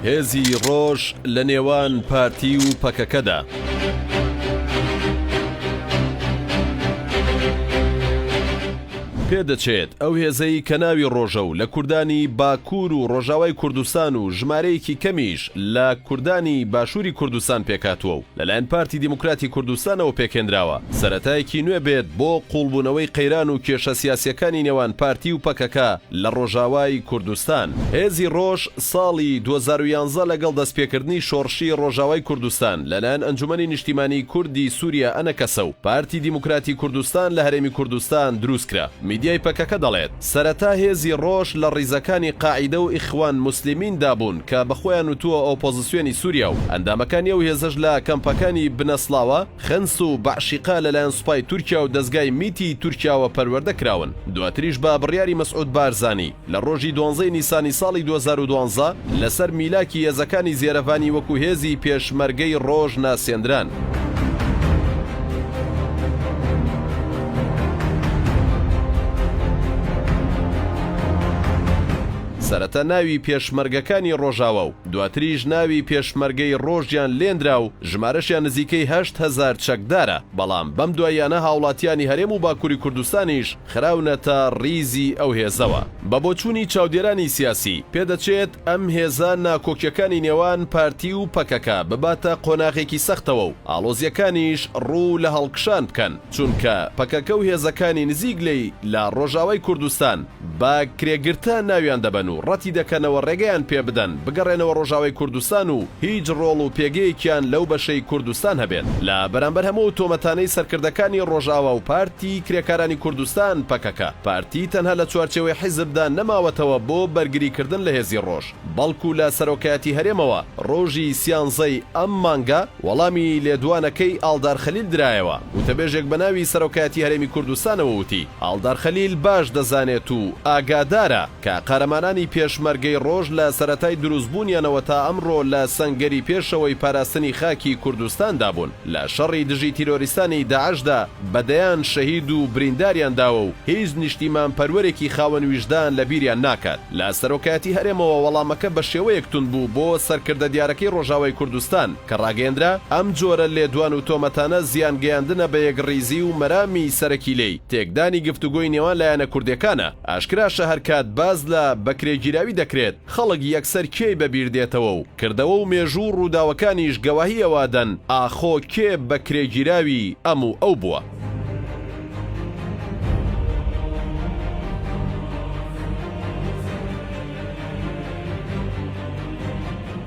هێزی ڕۆژ لە نێوان پارتی و پەکەکەدا. پێدەچێت ئەو هێزەی کە ناوی ڕۆژە و لە کوردانی باکوور و ڕۆژاوای کوردستان و ژمارەیەکی کەمیش لە کوردانی باشووری کوردستان پێکاتوە و لەلایەن پارتی دیموکراتی کوردستانەوە پێکێنراوە سەرەتایەکی نوێ بێت بۆ قوڵبوونەوەی قەیران و کێشە سیاسیەکانی نێوان پارتی و پەکەکە لە ڕۆژاوای کوردستان. هێزی ڕۆژ ساڵی 2011 لەگەڵ دەستپێکردنی شۆڕشی ڕۆژاوای کوردستان لەلایەن ئەنجومەنی نیشتیمانی کوردی سووریا ئەنەکەسە و پارتی دیموکراتی کوردستان لە هەرێمی کوردستان دروستکرا. میدیای پەکەکە دەڵێت سەرەتا هێزی ڕۆژ لە ڕیزەکانی قاعیدە و ئیخوان موسلیمین دابوون کە بەخۆیان وتووە ئۆپۆزیسیۆنی سووریا و ئەندامەکانی ئەو هێزەش لە کەمپەکانی بنەسڵاوە خەنس و بەعشیقا لەلایەن سوپای تورکیا و دەستگای میتی تورکیاوە پەروەردە کراون. دواتریش بە بڕیاری مەسعود بارزانی لە ڕۆژی 12 نیسانی ساڵی 2012 لەسەر میلاکی هێزەکانی زێرەڤانی وەکو هێزی پێشمەرگەی ڕۆژ ناسێندران. سەرەتا ناوی پێشمەرگەکانی ڕۆژاوە و دواتریش ناوی پێشمەرگەی ڕۆژیان لێنرا و ژمارەشیان نزیکەی 8,000 چەکدارە، بەڵام بەم دوایانە هاوڵاتیانی هەرێم و باکووری کوردستانیش خراونەتە ڕیزی ئەو هێزەوە. بە بۆچوونی چاودێرانی سیاسی پێدەچێت ئەم هێزە ناکۆکیەکانی نێوان پارتی و پەکەکە بباتە قۆناغێکی سەختەوە و ئاڵۆزیەکانیش ڕوو لە هەڵکشان بکەن، چونکە پەکەکە و هێزەکانی نزیک لێی لە ڕۆژاوای کوردستان بە کرێگرتە ناویان دەبەن و ڕەتی دەکەنەوە ڕێگەیان پێ بدەن بگەڕێنەوە ڕۆژاوای کوردستان و هیچ ڕۆڵ و پێگەیەکیان لەو بەشەی کوردستان هەبێت. لە بەرامبەر هەموو تۆمەتانەی سەرکردەکانی ڕۆژاوا و پارتی کرێکارانی کوردستان پەکەکە پارتی تەنها لە چوارچێوەی حیزبدا نەماوەتەوە بۆ بەرگریکردن لە هێزی ڕۆژ، بەڵکو لە سەرۆکایەتی هەرێمەوە ڕۆژی سیانزەی ئەم مانگە وەڵامی لێدوانەکەی ئالدار خەلیل درایەوە. وتەبێژێک بە ناوی سەرۆکایەتی هەرێمی کوردستانەوە وتی ئالدار خەلیل باش دەزانێت و ئاگادارە کە قارەمانانی پێشمەرگەی ڕۆژ لە سەرەتای دروستبوونیانەوە تا ئەمڕۆ لە سەنگەری پێشەوەی پاراستنی خاکی کوردستاندا بوون، لە شەڕی دژی تیرۆریستانی داعشدا بەدەیان شەهید و برینداریان داوە و هیچ نیشتیمان پەروەرێکی خاوەن ویژدان لە بیریان ناکات. لە سەرۆکایەتی هەرێمەوە وەڵامەکە بە شێوەیەک تون بوو بۆ سەرکردە دیارەکەی ڕۆژاوای کوردستان کە ڕاگەیەندرا ئەم جۆرە لێدوان و تۆمەتانە زیان گەیاندنە بە یەکڕیزی و مەرامی سەرەکی لێی تێکدانی گفتوگۆی نێوان لایەنە کوردەکانە. ئاشکراشە هەرکات باز لە بەکرێگیراوی دەکرێت خەڵک یەکسەر کێی بەبیر دێتەوە و کردەوە و مێژوو ڕووداوەکانیش گەواهی ئەوادەن ئاخۆ کێ بەکرێگیراوی ئەم و ئەو بووە.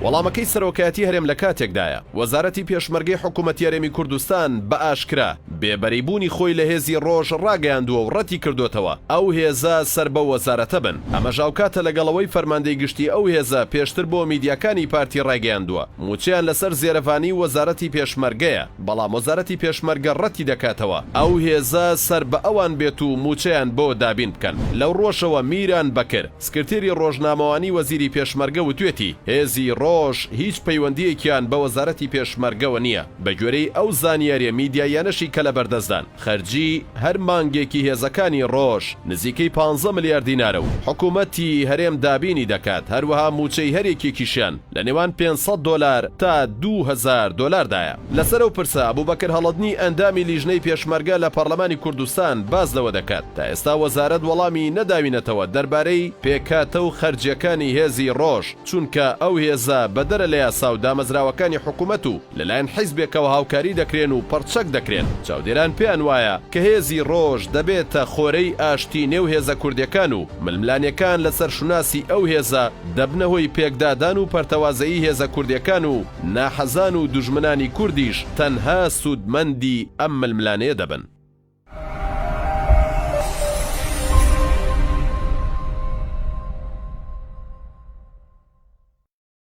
وەڵامەکەی سەرۆکایەتی هەرێم لە کاتێکدایە وەزارەتی پێشمەرگەی حکوومەتی هەرێمی کوردستان بە ئاشکرا بێبەریبوونی خۆی لە هێزی ڕۆژ ڕاگەیاندووە و ڕەتی کردوتەوە ئەو هێزە سەر بە وەزارەتە بن. ئەمە ژاوکاتە لەگەڵەوەی فەرماندەی گشتی ئەو هێزە پێشتر بۆ میدیاکانی پارتی ڕاگەیاندووە موچیان لەسەر زێرەڤانی وەزارەتی پێشمەرگەیە، بەڵام وەزارەتی پێشمەرگە ڕەتی دەکاتەوە ئەو هێزە سەر بە ئەوان بێت و موچەیان بۆ دابین بکەن. لەو ڕۆژەوە میران بەکر سکرتێری ڕۆژنامەوانی وەزیری پێشمەرگە وتوێتی هێزی ڕۆژ هیچ پەیوەندیەکیان بە وەزارەتی پێشمەرگەوە نییە. بە گوێرەی ئەو زانیاریە میدیایانەشی کە لە بەردەستدان خەرجی هەر مانگێکی هێزەکانی ڕۆژ نزیکەی 15 ملیار دینارە و حکوومەتی هەرێم دابینی دەکات هەروەها موچەی هەرێکێکیشیان لە نێوان 500 دلار تا 2000 دلاردایە. لەسەر ئەو پرسە ئەبوبەکر هەڵەدنی ئەندامی لیژنەی پێشمەرگە لە پەرلەمانی کوردستان باز لەوە دەکات تا ئێستا وەزارەت وەڵامی نەداوینەتەوە دەربارەی پێکاتە و خەرجیەکانی هێزی ڕۆژ، چونکە ئەو هێزە بەدەرە لە یاسا و دامەزراوەکانی حکوومەت و لەلایەن حیزبێکەوە هاوکاری دەکرێن و پەرچەک دەکرێن. چاودێران پێیان وایە کە هێزی ڕۆژ دەبێتە خۆرەی ئاشتی نێو هێزە کوردیەکان و ململانیەکان لەسەر شوناسی ئەو هێزە دەبنەوەی پێکدادان و پەرتەوازایی هێزە کوردیەکان و ناحەزان و دوژمنانی کوردیش تەنها سوودمەندی ئەم ململانەیە دەبن.